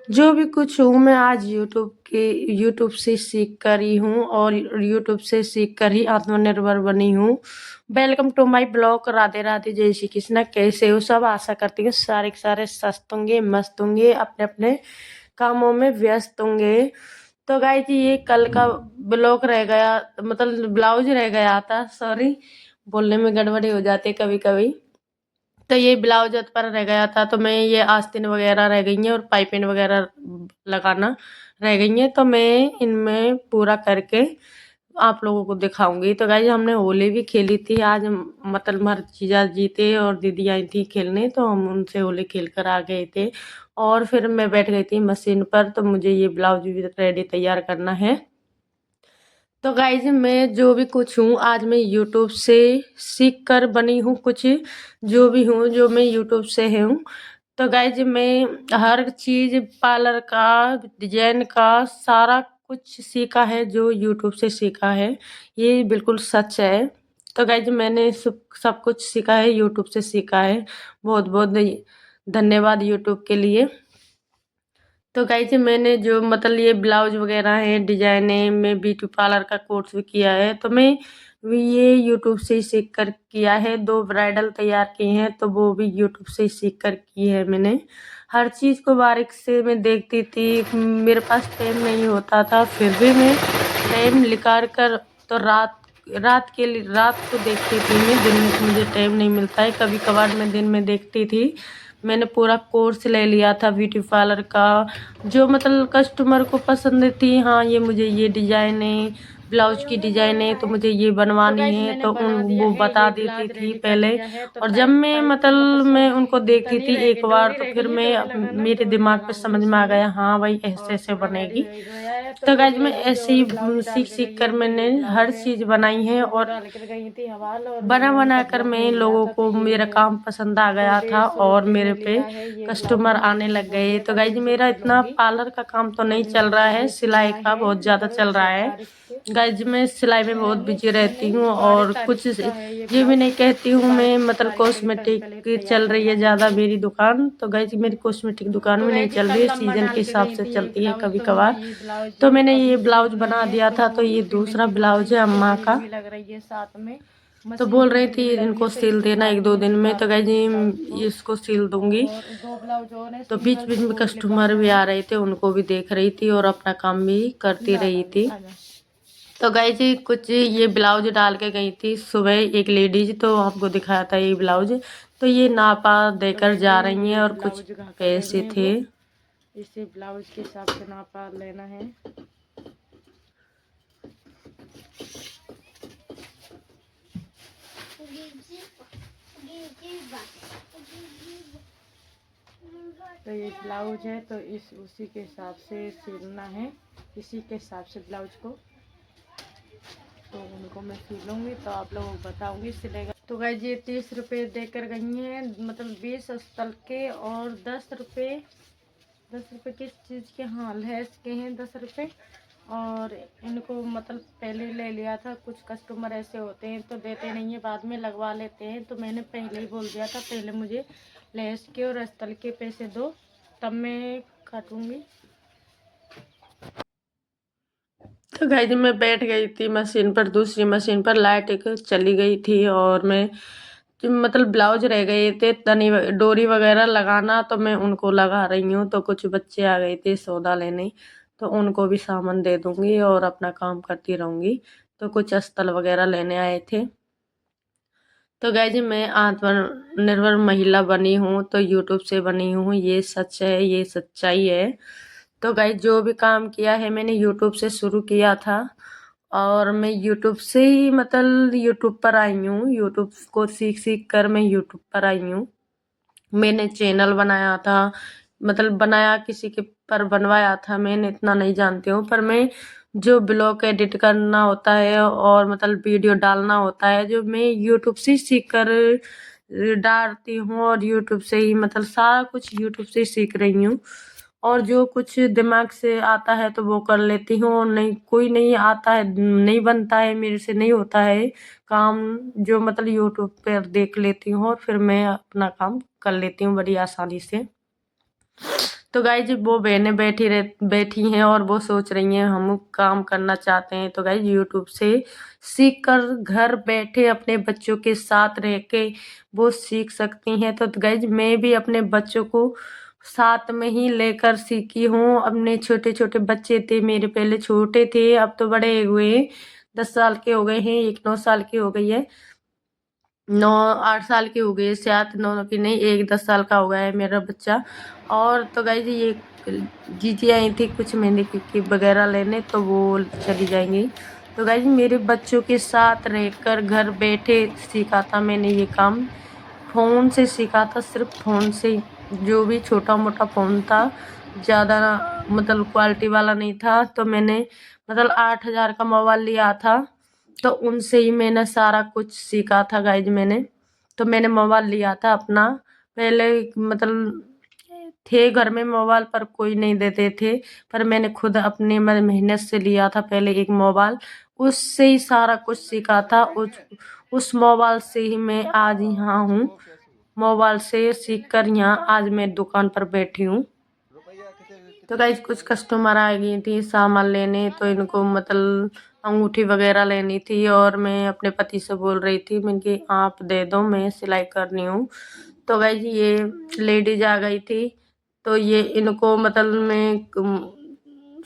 जो भी कुछ हूँ मैं आज यूट्यूब से सीख कर ही हूँ और यूट्यूब से सीख कर ही आत्मनिर्भर बनी हूँ। Welcome to my blog. Radhe Radhe, जय श्री कृष्णा। कैसे हो सब? आशा करती हूँ सारे के सारे स्वस्थ होंगे, मस्त होंगे, अपने अपने कामों में व्यस्त होंगे। तो गाइस जी, ये कल का ब्लॉग रह गया, मतलब ब्लाउज रह गया था। सॉरी, बोलने में गड़बड़ी हो जाती है कभी कभी। तो ये ब्लाउज पर रह गया था, तो मैं ये आस्तीन वगैरह रह गई हैं और पाइपिंग वगैरह लगाना रह गई हैं, तो मैं इनमें पूरा करके आप लोगों को दिखाऊंगी। तो गाइस, हमने होली भी खेली थी आज, मतलब हमारे जीजा जी थे और दीदी आई थी खेलने, तो हम उनसे होली खेल कर आ गए थे। और फिर मैं बैठ गई थी मशीन पर, तो मुझे ये ब्लाउज भी रेडी तैयार करना है। तो गाइज, मैं जो भी कुछ हूँ आज मैं यूट्यूब से सीख कर बनी हूँ। कुछ जो भी हूँ जो मैं यूट्यूब से हूँ। तो गाइज, मैं हर चीज पार्लर का, डिजाइन का, सारा कुछ सीखा है जो यूट्यूब से सीखा है। ये बिल्कुल सच है। तो गाइज, मैंने सब कुछ सीखा है, यूट्यूब से सीखा है। बहुत बहुत धन्यवाद यूट्यूब के लिए। तो गाइस, मैंने जो मतलब ये ब्लाउज वगैरह है, डिजाइन है, मैं ब्यूटी पार्लर का कोर्स भी किया है, तो मैं भी ये यूट्यूब से ही सीख कर किया है। 2 ब्राइडल तैयार किए हैं, तो वो भी यूट्यूब से ही सीख कर की है मैंने। हर चीज़ को बारीक से मैं देखती थी। मेरे पास टाइम नहीं होता था, फिर भी मैं टाइम निकाल कर, तो रात को देखती थी मैं। दिन में तो मुझे टाइम नहीं मिलता है, कभी कभार मैं दिन में देखती थी। मैंने पूरा कोर्स ले लिया था ब्यूटी पार्लर का। जो मतलब कस्टमर को पसंद थी, हाँ ये मुझे ये डिजाइन है, ब्लाउज की डिजाइन है, तो मुझे ये बनवानी है, तो वो बता देती थी पहले। और जब मैं मतलब मैं उनको देखती थी एक बार, तो फिर मैं मेरे दिमाग पे समझ में आ गया, हाँ भाई ऐसे ऐसे बनेगी। तो गाइज, मैं ऐसे ही सीख सीख कर मैंने हर चीज बनाई है, और बना बना कर मैं लोगों को मेरा काम पसंद आ गया था और मेरे पे कस्टमर आने लग गए। तो गाइज, मेरा इतना पार्लर का काम तो नहीं चल रहा है, सिलाई का बहुत ज्यादा चल रहा है। गाइज, मैं सिलाई में बहुत बिजी रहती हूँ, और कुछ ये भी नहीं कहती हूँ मैं, मतलब कॉस्मेटिक की चल रही है ज्यादा मेरी दुकान। तो गाइज, मेरी कॉस्मेटिक दुकान भी नहीं चल रही है, सीजन के हिसाब से चलती है कभी कभार। तो मैंने ये ब्लाउज बना दिया था, तो ये दूसरा ब्लाउज है अम्मा का। लग रही है साथ में, तो बोल रही थी इनको सिल देना 1-2 दिन में। तो गाइज, इसको सिल दूंगी। तो बीच बीच में कस्टमर भी आ रहे थे, उनको भी देख रही थी और अपना काम भी करती रही थी। तो गाइज, कुछ ये ब्लाउज डाल के गई थी सुबह एक लेडीज, तो आपको दिखाया था ये ब्लाउज। तो ये नापा देकर जा रही हैं, और कुछ पैसे थे। इसे ब्लाउज के हिसाब से नापा लेना है। तो ये ब्लाउज है, तो उसी के हिसाब से सिलना है, इसी के हिसाब से ब्लाउज को। तो उनको मैं सिलूंगी, तो आप लोगों को बताऊंगी सिलेगा। तो गाइस, ये 30 रुपये देकर गई हैं, मतलब 20 अस्तर के, और 10 रुपये किस चीज़ के, हाँ लैस के हैं 10 रुपये। और इनको मतलब पहले ले लिया था। कुछ कस्टमर ऐसे होते हैं तो देते नहीं है, बाद में लगवा लेते हैं, तो मैंने पहले ही बोल दिया था पहले मुझे लैस के और अस्तर के पैसे दो, तब मैं काटूंगी। तो गाइस, मैं बैठ गई थी मशीन पर, दूसरी मशीन पर लाइट एक चली गई थी, और मैं जो मतलब ब्लाउज रह गए थे तनी डोरी वगैरह लगाना, तो मैं उनको लगा रही हूँ। तो कुछ बच्चे आ गए थे सौदा लेने, तो उनको भी सामान दे दूंगी और अपना काम करती रहूंगी। तो कुछ अस्तर वगैरह लेने आए थे। तो गाइस, मैं आत्मनिर्भर महिला बनी हूँ, तो यूट्यूब से बनी हूँ, ये सच है, ये सच्चाई है। तो गाइस, जो भी काम किया है मैंने यूट्यूब से शुरू किया था, और मैं यूट्यूब से ही मतलब यूट्यूब पर आई हूँ। यूट्यूब को सीख सीख कर मैं यूट्यूब पर आई हूँ। मैंने चैनल बनाया था, मतलब बनाया किसी के पर बनवाया था, मैं इतना नहीं जानती हूँ, पर मैं जो ब्लॉग एडिट करना होता है और मतलब वीडियो डालना होता है, जो मैं यूट्यूब से सीख कर डालती हूँ, और यूट्यूब से ही मतलब सारा कुछ यूट्यूब से ही सीख रही हूँ। और जो कुछ दिमाग से आता है तो वो कर लेती हूँ, और नहीं कोई नहीं आता है, नहीं बनता है मेरे से, नहीं होता है काम, जो मतलब यूट्यूब पर देख लेती हूँ और फिर मैं अपना काम कर लेती हूँ बड़ी आसानी से। तो गाइज वो बहनें बैठी हैं और वो सोच रही हैं हम काम करना चाहते हैं। तो गाइज यूट्यूब से सीख कर घर बैठे अपने बच्चों के साथ रह के वो सीख सकती हैं। तो गाइज मैं भी अपने बच्चों को साथ में ही लेकर सीखी हूँ। अपने छोटे छोटे बच्चे थे मेरे, पहले छोटे थे, अब तो बड़े हुए, 10 साल के हो गए हैं, एक 9 साल की हो गई है, 9-8 साल की हो गई है शायद, 9 की नहीं, एक 10 साल का हो गया है मेरा बच्चा। और तो गाइज ये जीजी आई थी कुछ मेहंदी की वगैरह लेने, तो वो चली जाएंगी। तो गाइज मेरे बच्चों के साथ रहकर घर बैठे सीखा था मैंने ये काम, फ़ोन से सीखा था, सिर्फ फ़ोन से। जो भी छोटा मोटा फ़ोन था, ज़्यादा मतलब क्वालिटी वाला नहीं था। तो मैंने मतलब 8,000 का मोबाइल लिया था, तो उनसे ही मैंने सारा कुछ सीखा था गाइज मैंने। तो मैंने मोबाइल लिया था अपना, पहले मतलब थे घर में मोबाइल पर कोई नहीं देते थे, पर मैंने खुद अपने मेहनत से लिया था पहले एक मोबाइल, उससे ही सारा कुछ सीखा था। उस मोबाइल से ही मैं आज यहाँ हूँ, मोबाइल से सीखकर यहाँ आज मैं दुकान पर बैठी हूँ। तो गाइज कुछ कस्टमर आ गई थी सामान लेने, तो इनको मतलब अंगूठी वगैरह लेनी थी, और मैं अपने पति से बोल रही थी, मैंने कि आप दे दो, मैं सिलाई करनी हूँ। तो गाइज ये लेडीज आ गई थी, तो ये इनको मतलब मैं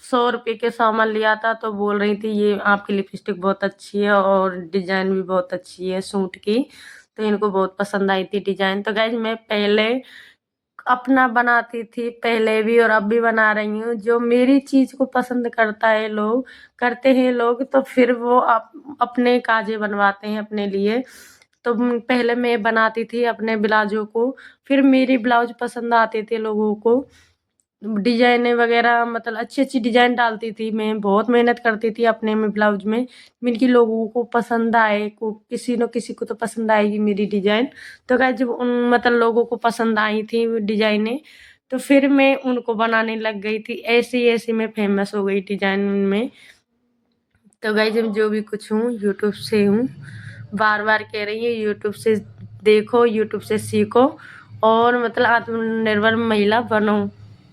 100 रुपये के सामान लिया था, तो बोल रही थी ये आपकी लिपस्टिक बहुत अच्छी है और डिजाइन भी बहुत अच्छी है सूट की, तो इनको बहुत पसंद आई थी डिजाइन। तो गाइज मैं पहले अपना बनाती थी पहले भी और अब भी बना रही हूँ। जो मेरी चीज को पसंद करते हैं लोग, तो फिर वो अपने काजे बनवाते हैं अपने लिए। तो पहले मैं बनाती थी अपने ब्लाउजों को, फिर मेरी ब्लाउज पसंद आते थे लोगों को, डिजाइन वगैरह मतलब अच्छी अच्छी डिजाइन डालती थी मैं, बहुत मेहनत करती थी अपने में ब्लाउज में, मिलकी लोगों को पसंद आए, को किसी न किसी को तो पसंद आएगी मेरी डिजाइन। तो गाइस जब उन मतलब लोगों को पसंद आई थी डिजाइनें, तो फिर मैं उनको बनाने लग गई थी, ऐसे ऐसे मैं फेमस हो गई डिजाइन में। तो गाइस जब जो भी कुछ हूँ यूट्यूब से हूँ, बार बार कह रही है यूट्यूब से देखो, यूट्यूब से सीखो और मतलब आत्मनिर्भर महिला बनो।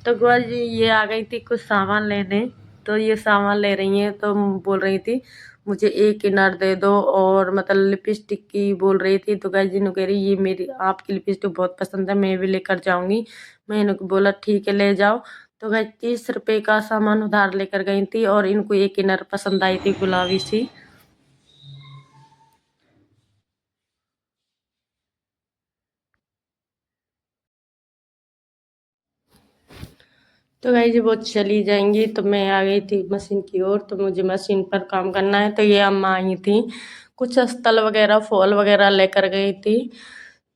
तो गाइस ये आ गई थी कुछ सामान लेने, तो ये सामान ले रही हैं, तो बोल रही थी मुझे एक इनर दे दो, और मतलब लिपस्टिक की बोल रही थी। तो गाइस जिन्हों कह रही ये मेरी आपकी लिपस्टिक बहुत पसंद है, मैं भी लेकर जाऊंगी। मैंने बोला ठीक है ले जाओ। तो गाइस 30 रुपये का सामान उधार लेकर गई थी, और इनको एक इनर पसंद आई थी गुलाबी सी। तो गाइस वो चली जाएंगी, तो मैं आ गई थी मशीन की ओर, तो मुझे मशीन पर काम करना है। तो ये अम्मा आई थी, कुछ अस्तर वगैरह फॉल वगैरह लेकर गई थी,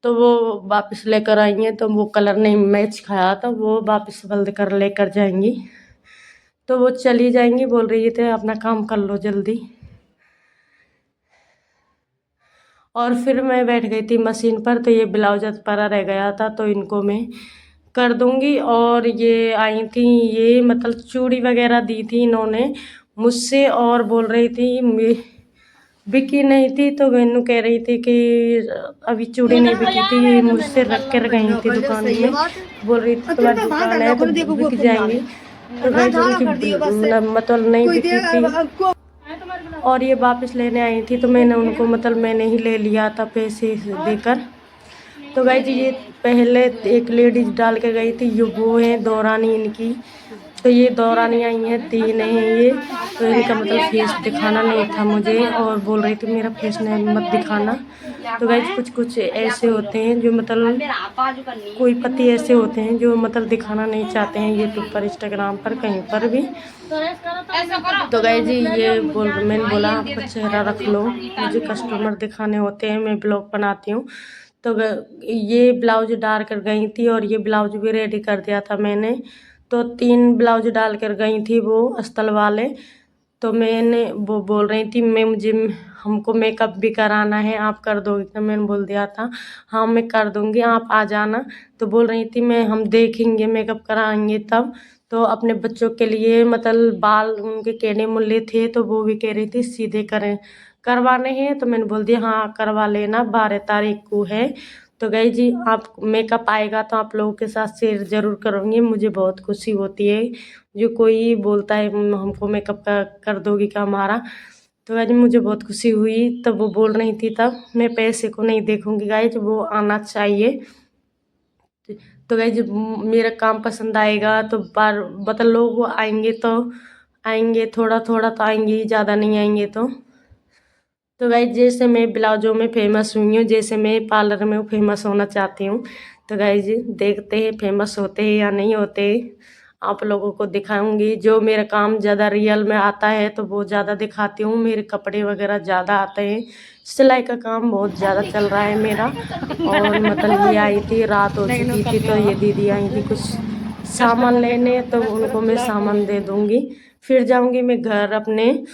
तो वो वापस लेकर आई हैं। तो वो कलर नहीं मैच खाया, तो वो वापस बदल कर लेकर जाएंगी। तो वो चली जाएंगी, बोल रही थे अपना काम कर लो जल्दी। और फिर मैं बैठ गई थी मशीन पर, तो ये ब्लाउज परा रह गया था, तो इनको मैं कर दूंगी। और ये आई थी, ये मतलब चूड़ी वगैरह दी थी इन्होंने मुझसे, और बोल रही थी बिकी नहीं थी, तो मैनू कह रही थी कि अभी चूड़ी नहीं बिकी थी, मुझसे रख कर गई थी दुकान में, बोल रही थी तुम्हारी दुकान है तो बिक जाएंगी। तो भाई उनकी मतलब नहीं बिकी थी, और ये वापस लेने आई थी, तो मैंने उनको मतलब मैंने ही ले लिया था पैसे देकर। तो गाइज ये पहले एक लेडीज डाल के गई थी, ये वो है दौरानी इनकी। तो ये दौरानी आई हैं, 3 हैं ये। तो इनका मतलब फेस दिखाना नहीं था मुझे, और बोल रही थी मेरा फेस नहीं मत दिखाना। तो गाइज कुछ कुछ ऐसे होते हैं जो मतलब कोई पति ऐसे होते हैं जो मतलब दिखाना नहीं चाहते हैं यूट्यूब पर, इंस्टाग्राम पर, कहीं पर भी। तो गाइज ये मैंने बोला आपका चेहरा रख लो, मुझे कस्टमर दिखाने होते हैं, मैं ब्लॉग बनाती हूँ। तो ये ब्लाउज डाल कर गई थी, और ये ब्लाउज भी रेडी कर दिया था मैंने। तो 3 ब्लाउज डाल कर गई थी वो अस्तर वाले। तो मैंने वो बोल रही थी हमको मेकअप भी कराना है, आप कर दोगे? तो मैंने बोल दिया था हाँ मैं कर दूंगी, आप आ जाना। तो बोल रही थी हम देखेंगे मेकअप कराएंगे तब। तो अपने बच्चों के लिए मतलब बाल उनके केने मुल्ले थे, तो वो भी कह रही थी सीधे करवाने हैं। तो मैंने बोल दिया हाँ करवा लेना, 12 तारीख को है। तो गाइस जी आप मेकअप आएगा तो आप लोगों के साथ शेयर ज़रूर करूँगी। मुझे बहुत खुशी होती है जो कोई बोलता है हमको मेकअप कर दोगी क्या हमारा। तो गाइस मुझे बहुत खुशी हुई, तब वो बोल रही थी तब मैं पैसे को नहीं देखूँगी गाइस, वो आना चाहिए। तो गाइस जब मेरा काम पसंद आएगा तो बार मतलब लोग आएंगे तो आएंगे, थोड़ा थोड़ा तो आएंगे, ज़्यादा नहीं आएंगे। तो गाइस जैसे मैं ब्लाउजों में फेमस हुई हूँ, जैसे मैं पार्लर में फेमस होना चाहती हूँ। तो गाइस देखते हैं फेमस होते हैं या नहीं होते, आप लोगों को दिखाऊंगी। जो मेरा काम ज़्यादा रियल में आता है तो वो ज़्यादा दिखाती हूँ। मेरे कपड़े वगैरह ज़्यादा आते हैं, सिलाई का काम बहुत ज़्यादा चल रहा है मेरा। और मतलब ये आई थी, रात हो चुकी थी तो ये दीदी आई थी कुछ सामान लेने, तो उनको मैं सामान दे दूँगी, फिर जाऊँगी मैं घर अपने।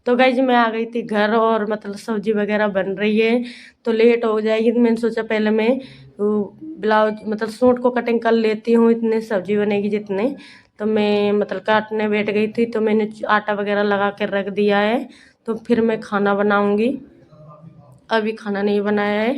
तो गाइस मैं आ गई थी घर और मतलब सब्जी वगैरह बन रही है तो लेट हो जाएगी, तो मैंने सोचा पहले मैं ब्लाउज मतलब सूट को कटिंग कर लेती हूँ, इतने सब्जी बनेगी जितने। तो मैं मतलब काटने बैठ गई थी, तो मैंने आटा वगैरह लगा कर रख दिया है। तो फिर मैं खाना बनाऊंगी, अभी खाना नहीं बनाया है।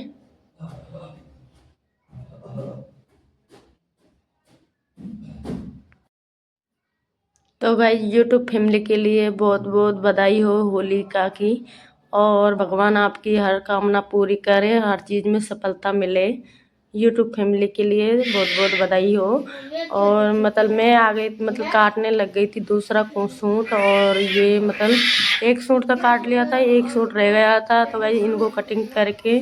तो गाइस यूट्यूब फैमिली के लिए बहुत बहुत बधाई हो होलिका की, और भगवान आपकी हर कामना पूरी करे, हर चीज़ में सफलता मिले। यूट्यूब फैमिली के लिए बहुत बहुत बधाई हो। और मतलब मैं आ गई मतलब काटने लग गई थी दूसरा सूट, और ये मतलब एक सूट तो काट लिया था, एक सूट रह गया था। तो गाइस इनको कटिंग करके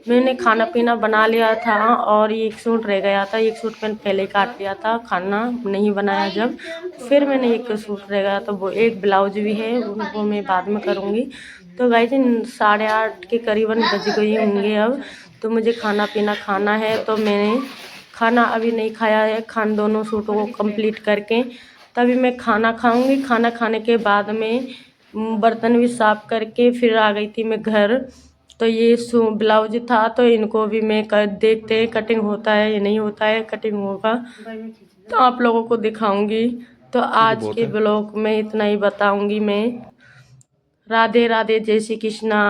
मैंने खाना पीना बना लिया था, और एक सूट रह गया था, एक सूट मैंने पहले काट लिया था, खाना नहीं बनाया जब। फिर मैंने एक सूट रह गया तो वो एक ब्लाउज भी है, उनको मैं बाद में करूँगी। तो गाइस 8:30 के करीबन बज गई होंगे अब। तो मुझे खाना पीना खाना है, तो मैंने खाना अभी नहीं खाया है। दोनों सूटों को कंप्लीट करके तभी मैं खाना खाऊंगी। खाना खाने के बाद में बर्तन भी साफ करके फिर आ गई थी मैं घर। तो ये ब्लाउज था, तो इनको भी मैं देखते हैं कटिंग होता है या नहीं होता है। कटिंग होगा तो आप लोगों को दिखाऊंगी। तो आज के ब्लॉग में इतना ही बताऊंगी मैं। राधे राधे, जय श्री कृष्णा।